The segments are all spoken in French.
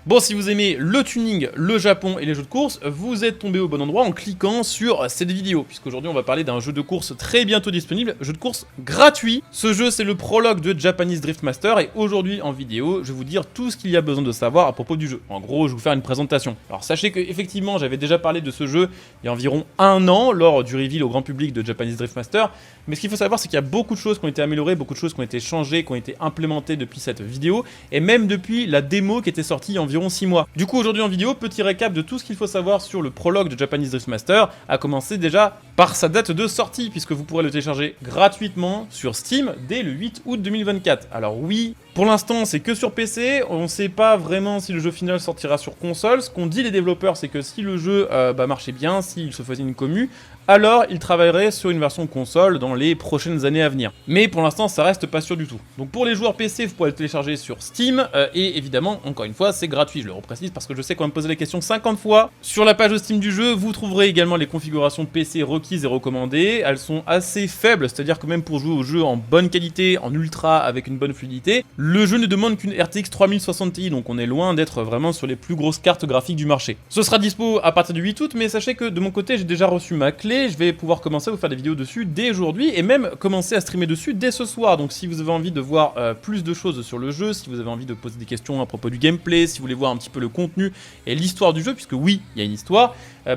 Bon, si vous aimez le tuning, le Japon et les jeux de course, vous êtes tombé au bon endroit en cliquant sur cette vidéo, puisqu'aujourd'hui on va parler d'un jeu de course très bientôt disponible, jeu de course gratuit. Ce jeu c'est le prologue de Japanese Drift Master et aujourd'hui en vidéo, je vais vous dire tout ce qu'il y a besoin de savoir à propos du jeu. En gros, je vais vous faire une présentation. Alors sachez que effectivement, j'avais déjà parlé de ce jeu il y a environ un an lors du reveal au grand public de Japanese Drift Master, mais ce qu'il faut savoir c'est qu'il y a beaucoup de choses qui ont été améliorées, beaucoup de choses qui ont été changées, qui ont été implémentées depuis cette vidéo et même depuis la démo qui était sortie il y a environ 6 mois. Du coup, aujourd'hui en vidéo, petit récap de tout ce qu'il faut savoir sur le prologue de Japanese Drift Master, à commencer déjà par sa date de sortie, puisque vous pourrez le télécharger gratuitement sur Steam dès le 8 août 2024. Alors oui, pour l'instant c'est que sur PC, on ne sait pas vraiment si le jeu final sortira sur console. Ce qu'ont dit les développeurs, c'est que si le jeu marchait bien, s'il se faisait une commu, alors il travaillerait sur une version console dans les prochaines années à venir. Mais pour l'instant ça reste pas sûr du tout. Donc pour les joueurs PC, vous pourrez le télécharger sur Steam, et évidemment, encore une fois, c'est gratuit, je le reprécise parce que je sais qu'on va me poser la question 50 fois. Sur la page de Steam du jeu, vous trouverez également les configurations PC requises et recommandées. Elles sont assez faibles, c'est-à-dire que même pour jouer au jeu en bonne qualité, en ultra, avec une bonne fluidité, le jeu ne demande qu'une RTX 3060 Ti, donc on est loin d'être vraiment sur les plus grosses cartes graphiques du marché. Ce sera dispo à partir du 8 août, mais sachez que de mon côté, j'ai déjà reçu ma clé. Je vais pouvoir commencer à vous faire des vidéos dessus dès aujourd'hui et même commencer à streamer dessus dès ce soir. Donc si vous avez envie de voir plus de choses sur le jeu, si vous avez envie de poser des questions à propos du gameplay, si vous voulez voir un petit peu le contenu et l'histoire du jeu, puisque oui, il y a une histoire,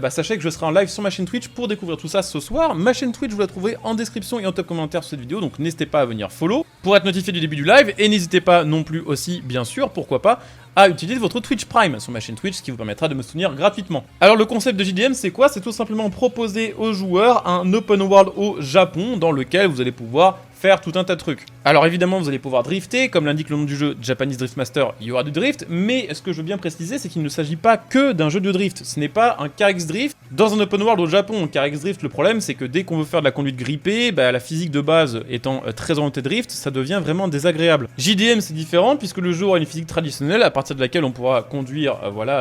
sachez que je serai en live sur ma chaîne Twitch pour découvrir tout ça ce soir. Ma chaîne Twitch, vous la trouverez en description et en top commentaire sur cette vidéo, donc n'hésitez pas à venir follow pour être notifié du début du live et n'hésitez pas non plus aussi, bien sûr, pourquoi pas, à utiliser votre Twitch Prime sur ma chaîne Twitch, ce qui vous permettra de me soutenir gratuitement. Alors le concept de JDM, c'est quoi? C'est tout simplement proposer aux joueurs un open world au Japon dans lequel vous allez pouvoir faire tout un tas de trucs. Alors évidemment, vous allez pouvoir drifter, comme l'indique le nom du jeu Japanese Drift Master, il y aura du drift, mais ce que je veux bien préciser, c'est qu'il ne s'agit pas que d'un jeu de drift. Ce n'est pas un CarX Drift dans un open world au Japon. CarX Drift, le problème, c'est que dès qu'on veut faire de la conduite grippée, la physique de base étant très orientée drift, ça devient vraiment désagréable. JDM, c'est différent, puisque le jeu aura une physique traditionnelle, à partir de laquelle on pourra conduire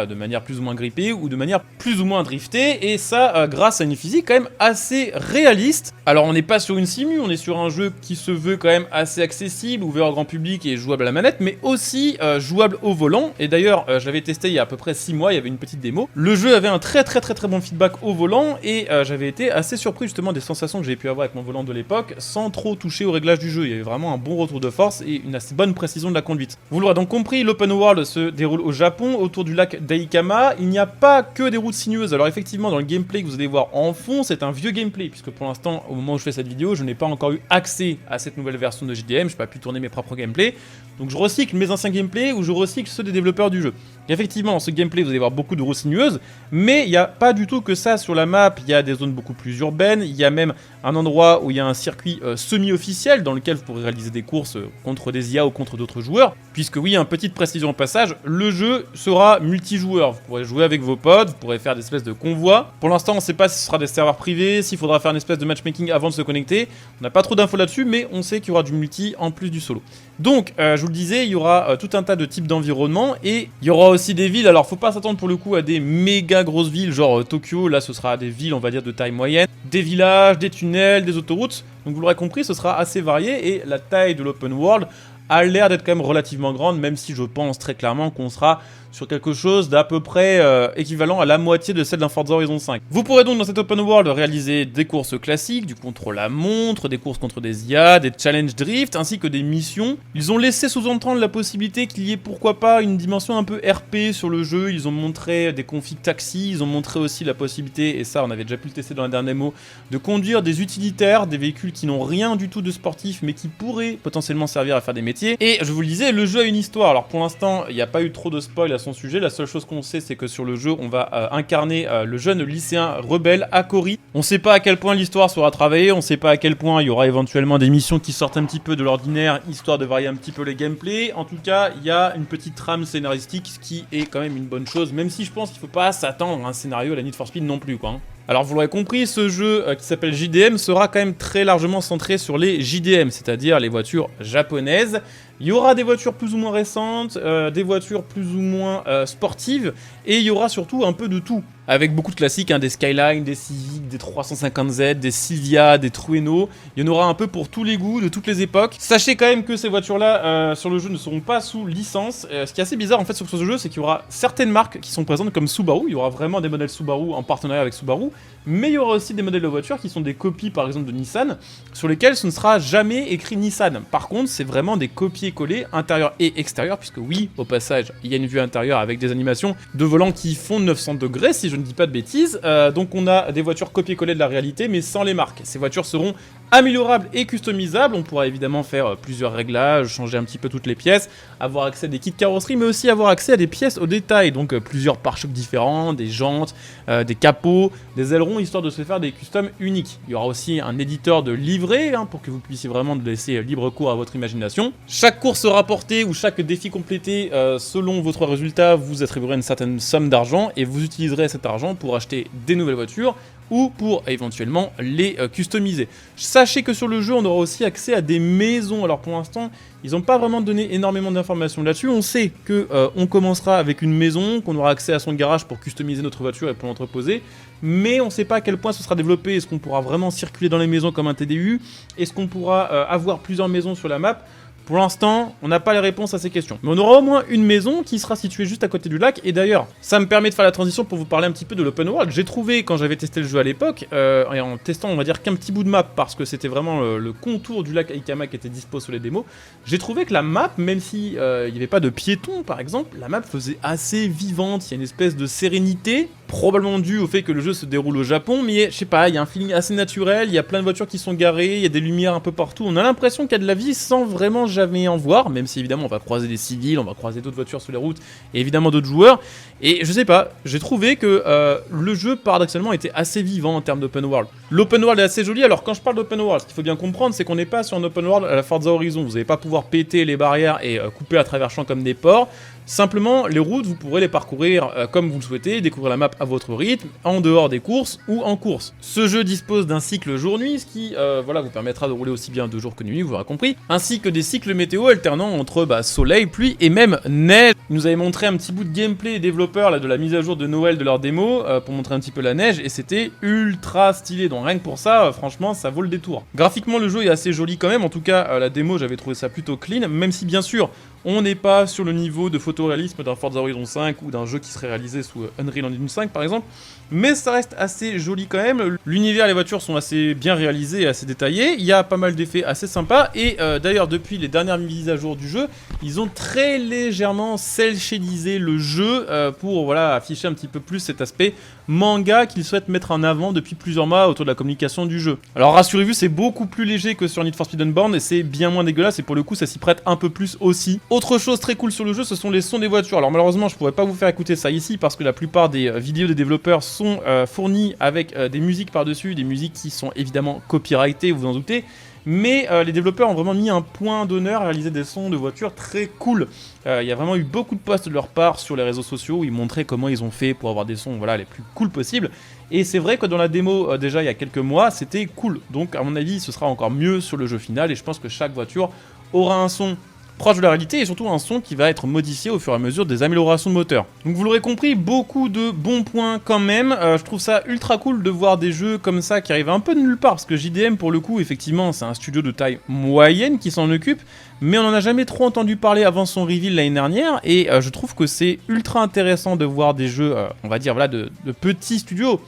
de manière plus ou moins grippée, ou de manière plus ou moins driftée, et ça, grâce à une physique quand même assez réaliste. Alors on n'est pas sur une simu, on est sur un jeu qui se veut quand même assez accessible, ouvert au grand public et jouable à la manette, mais aussi jouable au volant. Et d'ailleurs, je l'avais testé il y a à peu près 6 mois, il y avait une petite démo. Le jeu avait un très bon feedback au volant et j'avais été assez surpris justement des sensations que j'avais pu avoir avec mon volant de l'époque, sans trop toucher au réglage du jeu. Il y avait vraiment un bon retour de force et une assez bonne précision de la conduite. Vous l'aurez donc compris, l'open world se déroule au Japon, autour du lac d'Aikama. Il n'y a pas que des routes sinueuses. Alors effectivement, dans le gameplay que vous allez voir en fond, c'est un vieux gameplay, puisque pour l'instant, au moment où je fais cette vidéo, je n'ai pas encore eu accès à cette nouvelle version de JDM, je n'ai pas pu tourner mes propres gameplays, donc je recycle mes anciens gameplays ou je recycle ceux des développeurs du jeu. Et effectivement, dans ce gameplay, vous allez voir beaucoup de routes sinueuses, mais il n'y a pas du tout que ça sur la map. Il y a des zones beaucoup plus urbaines, il y a même un endroit où il y a un circuit semi-officiel dans lequel vous pourrez réaliser des courses contre des IA ou contre d'autres joueurs, puisque oui, une petite précision au passage, le jeu sera multijoueur. Vous pourrez jouer avec vos potes, vous pourrez faire des espèces de convois. Pour l'instant, on ne sait pas si ce sera des serveurs privés, s'il faudra faire une espèce de matchmaking avant de se connecter. On n'a pas trop d'infos là-dessus, mais on sait qu'il y aura du multi en plus du solo. Donc, je vous le disais, il y aura tout un tas de types d'environnements et il y aura aussi des villes. Alors, faut pas s'attendre pour le coup à des méga grosses villes, genre Tokyo. Là, ce sera des villes, on va dire, de taille moyenne, des villages, des tunnels, des autoroutes. Donc, vous l'aurez compris, ce sera assez varié et la taille de l'open world a l'air d'être quand même relativement grande, même si je pense très clairement qu'on sera sur quelque chose d'à peu près équivalent à la moitié de celle d'un Forza Horizon 5. Vous pourrez donc dans cet open world réaliser des courses classiques, du contrôle à montre, des courses contre des IA, des challenge drift, ainsi que des missions. Ils ont laissé sous-entendre la possibilité qu'il y ait pourquoi pas une dimension un peu RP sur le jeu. Ils ont montré des configs taxi, ils ont montré aussi la possibilité, et ça on avait déjà pu le tester dans la dernière démo, de conduire des utilitaires, des véhicules qui n'ont rien du tout de sportif, mais qui pourraient potentiellement servir à faire des métiers. Et je vous le disais, le jeu a une histoire. Alors pour l'instant, il n'y a pas eu trop de spoil à son sujet. La seule chose qu'on sait, c'est que sur le jeu, on va incarner le jeune lycéen rebelle Akori. On ne sait pas à quel point l'histoire sera travaillée, on ne sait pas à quel point il y aura éventuellement des missions qui sortent un petit peu de l'ordinaire, histoire de varier un petit peu les gameplays. En tout cas, il y a une petite trame scénaristique, ce qui est quand même une bonne chose, même si je pense qu'il ne faut pas s'attendre à un scénario à la Need for Speed non plus, quoi. Alors vous l'aurez compris, ce jeu qui s'appelle JDM sera quand même très largement centré sur les JDM, c'est-à-dire les voitures japonaises. Il y aura des voitures plus ou moins récentes, des voitures plus ou moins sportives, et il y aura surtout un peu de tout. avec beaucoup de classiques, hein, des Skyline, des Civic, des 350Z, des Silvia, des Trueno. Il y en aura un peu pour tous les goûts, de toutes les époques. Sachez quand même que ces voitures-là, sur le jeu, ne seront pas sous licence. Ce qui est assez bizarre, en fait, sur ce jeu, c'est qu'il y aura certaines marques qui sont présentes, comme Subaru. Il y aura vraiment des modèles Subaru en partenariat avec Subaru. Mais il y aura aussi des modèles de voitures qui sont des copies, par exemple, de Nissan, sur lesquels ce ne sera jamais écrit Nissan. Par contre, c'est vraiment des copier-coller intérieur et extérieur, puisque oui, au passage, il y a une vue intérieure avec des animations de volant qui font 900 degrés, si je ne dis pas de bêtises. Donc on a des voitures copier-coller de la réalité, mais sans les marques. Ces voitures seront améliorables et customisables. On pourra évidemment faire plusieurs réglages, changer un petit peu toutes les pièces, avoir accès à des kits carrosserie, mais aussi avoir accès à des pièces au détail. Donc plusieurs pare-chocs différents, des jantes, des capots, des ailerons, histoire de se faire des customs uniques. Il y aura aussi un éditeur de livret, hein, pour que vous puissiez vraiment laisser libre cours à votre imagination. Chaque course rapportée ou chaque défi complété, selon votre résultat, vous attribuerez une certaine somme d'argent et vous utiliserez cet argent pour acheter des nouvelles voitures ou pour éventuellement les customiser. Sachez que sur le jeu, on aura aussi accès à des maisons. Alors pour l'instant, ils n'ont pas vraiment donné énormément d'informations là-dessus. On sait que on commencera avec une maison, qu'on aura accès à son garage pour customiser notre voiture et pour l'entreposer, mais on ne sait pas à quel point ce sera développé. Est-ce qu'on pourra vraiment circuler dans les maisons comme un TDU? Est-ce qu'on pourra avoir plusieurs maisons sur la map? Pour l'instant, on n'a pas les réponses à ces questions. Mais on aura au moins une maison qui sera située juste à côté du lac. Et d'ailleurs, ça me permet de faire la transition pour vous parler un petit peu de l'open world. J'ai trouvé, quand j'avais testé le jeu à l'époque, et en testant, on va dire, qu'un petit bout de map, parce que c'était vraiment le contour du lac Aikama qui était dispo sur les démos, j'ai trouvé que la map, même si il n'y avait pas de piétons, par exemple, la map faisait assez vivante. Il y a une espèce de sérénité, probablement due au fait que le jeu se déroule au Japon, mais je sais pas, il y a un feeling assez naturel, il y a plein de voitures qui sont garées, il y a des lumières un peu partout. On a l'impression qu'il y a de la vie sans vraiment jamais en voir, même si évidemment on va croiser des civils, on va croiser d'autres voitures sur les routes, et évidemment d'autres joueurs. Et je sais pas, j'ai trouvé que le jeu paradoxalement était assez vivant en termes d'open world. L'open world est assez joli. Alors quand je parle d'open world, ce qu'il faut bien comprendre, c'est qu'on n'est pas sur un open world à la Forza Horizon. Vous n'allez pas pouvoir péter les barrières et couper à travers champs comme des porcs. Simplement, les routes, vous pourrez les parcourir comme vous le souhaitez, découvrir la map à votre rythme, en dehors des courses ou en course. Ce jeu dispose d'un cycle jour-nuit, ce qui voilà, vous permettra de rouler aussi bien de jour que de nuit, vous l'aurez compris, ainsi que des cycles météo alternant entre soleil, pluie et même neige. Ils nous avaient montré un petit bout de gameplay des développeurs là, de la mise à jour de Noël de leur démo pour montrer un petit peu la neige, et c'était ultra stylé, donc rien que pour ça, franchement, ça vaut le détour. Graphiquement, le jeu est assez joli quand même, en tout cas, la démo, j'avais trouvé ça plutôt clean, même si bien sûr, on n'est pas sur le niveau de photoréalisme d'un Forza Horizon 5 ou d'un jeu qui serait réalisé sous Unreal Engine 5 par exemple, mais ça reste assez joli quand même. L'univers et les voitures sont assez bien réalisés et assez détaillés, il y a pas mal d'effets assez sympas, et d'ailleurs depuis les dernières mises à jour du jeu, ils ont très légèrement cel-shadisé le jeu pour voilà, afficher un petit peu plus cet aspect manga qu'ils souhaitent mettre en avant depuis plusieurs mois autour de la communication du jeu. Alors rassurez-vous, c'est beaucoup plus léger que sur Need for Speed Unbound et c'est bien moins dégueulasse, et pour le coup ça s'y prête un peu plus aussi. Autre chose très cool sur le jeu, ce sont les sons des voitures. Alors malheureusement je pourrais pas vous faire écouter ça ici parce que la plupart des vidéos des développeurs sont fournies avec des musiques par-dessus, des musiques qui sont évidemment copyrightées, vous en doutez. Mais les développeurs ont vraiment mis un point d'honneur à réaliser des sons de voitures très cool. Il y a vraiment eu beaucoup de posts de leur part sur les réseaux sociaux où ils montraient comment ils ont fait pour avoir des sons voilà, les plus cool possibles. Et c'est vrai que dans la démo déjà il y a quelques mois, c'était cool. Donc à mon avis ce sera encore mieux sur le jeu final, et je pense que chaque voiture aura un son proche de la réalité et surtout un son qui va être modifié au fur et à mesure des améliorations de moteur. Donc vous l'aurez compris, beaucoup de bons points quand même. Je trouve ça ultra cool de voir des jeux comme ça qui arrivent un peu de nulle part, parce que JDM pour le coup effectivement c'est un studio de taille moyenne qui s'en occupe, mais on n'en a jamais trop entendu parler avant son reveal l'année dernière, et je trouve que c'est ultra intéressant de voir des jeux, on va dire voilà, de petits studios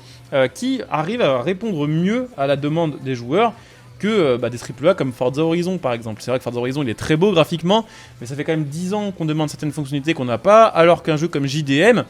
qui arrivent à répondre mieux à la demande des joueurs que des AAA comme Forza Horizon par exemple. C'est vrai que Forza Horizon il est très beau graphiquement, mais ça fait quand même 10 ans qu'on demande certaines fonctionnalités qu'on n'a pas, alors qu'un jeu comme JDM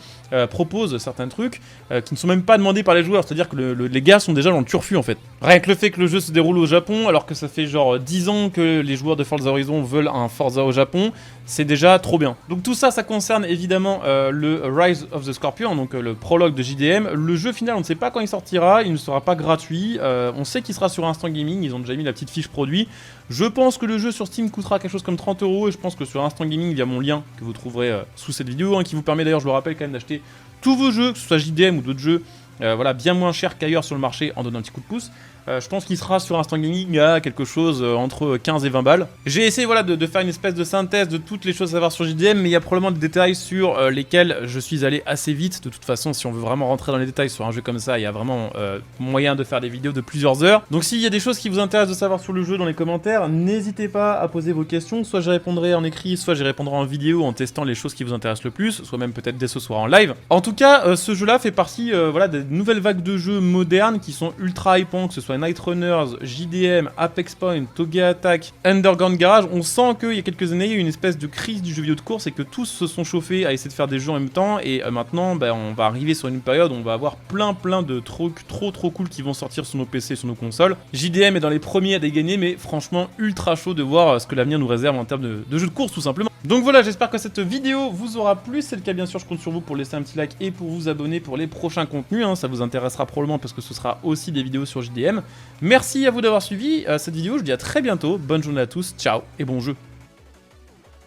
propose certains trucs qui ne sont même pas demandés par les joueurs, c'est-à-dire que les gars sont déjà dans le turfu en fait. Rien que le fait que le jeu se déroule au Japon, alors que ça fait genre 10 ans que les joueurs de Forza Horizon veulent un Forza au Japon, c'est déjà trop bien. Donc tout ça, ça concerne évidemment le Rise of the Scorpion, donc le prologue de JDM. Le jeu final, on ne sait pas quand il sortira, il ne sera pas gratuit, on sait qu'il sera sur Instant Gaming, ils ont déjà mis la petite fiche produit. Je pense que le jeu sur Steam coûtera quelque chose comme 30 €, et je pense que sur Instant Gaming, via mon lien que vous trouverez sous cette vidéo, qui vous permet d'ailleurs, je le rappelle quand même, d'acheter tous vos jeux, que ce soit JDM ou d'autres jeux, voilà, bien moins cher qu'ailleurs sur le marché en donnant un petit coup de pouce. Je pense qu'il sera sur Instant Gaming à quelque chose entre 15 et 20 balles. J'ai essayé voilà, de faire une espèce de synthèse de toutes les choses à savoir sur JDM, mais il y a probablement des détails sur lesquels je suis allé assez vite. De toute façon, si on veut vraiment rentrer dans les détails sur un jeu comme ça, il y a vraiment moyen de faire des vidéos de plusieurs heures. Donc s'il y a des choses qui vous intéressent de savoir sur le jeu dans les commentaires, n'hésitez pas à poser vos questions. Soit j'y répondrai en écrit, soit j'y répondrai en vidéo en testant les choses qui vous intéressent le plus, soit même peut-être dès ce soir en live. En tout cas, ce jeu-là fait partie voilà, des nouvelles vagues de jeux modernes qui sont ultra hypants, que ce soit Night Runners, JDM, Apex Point, Toge Attack, Underground Garage. On sent qu'il y a quelques années, il y a eu une espèce de crise du jeu vidéo de course et que tous se sont chauffés à essayer de faire des jeux en même temps. Et maintenant, on va arriver sur une période où on va avoir plein de trucs trop cool qui vont sortir sur nos PC et sur nos consoles. JDM est dans les premiers à dégainer, mais franchement ultra chaud de voir ce que l'avenir nous réserve en termes de jeux de course tout simplement. Donc voilà, j'espère que cette vidéo vous aura plu. Si c'est le cas, bien sûr, je compte sur vous pour laisser un petit like et pour vous abonner pour les prochains contenus. Ça vous intéressera probablement parce que ce sera aussi des vidéos sur JDM. Merci à vous d'avoir suivi cette vidéo. Je vous dis à très bientôt. Bonne journée à tous. Ciao et bon jeu.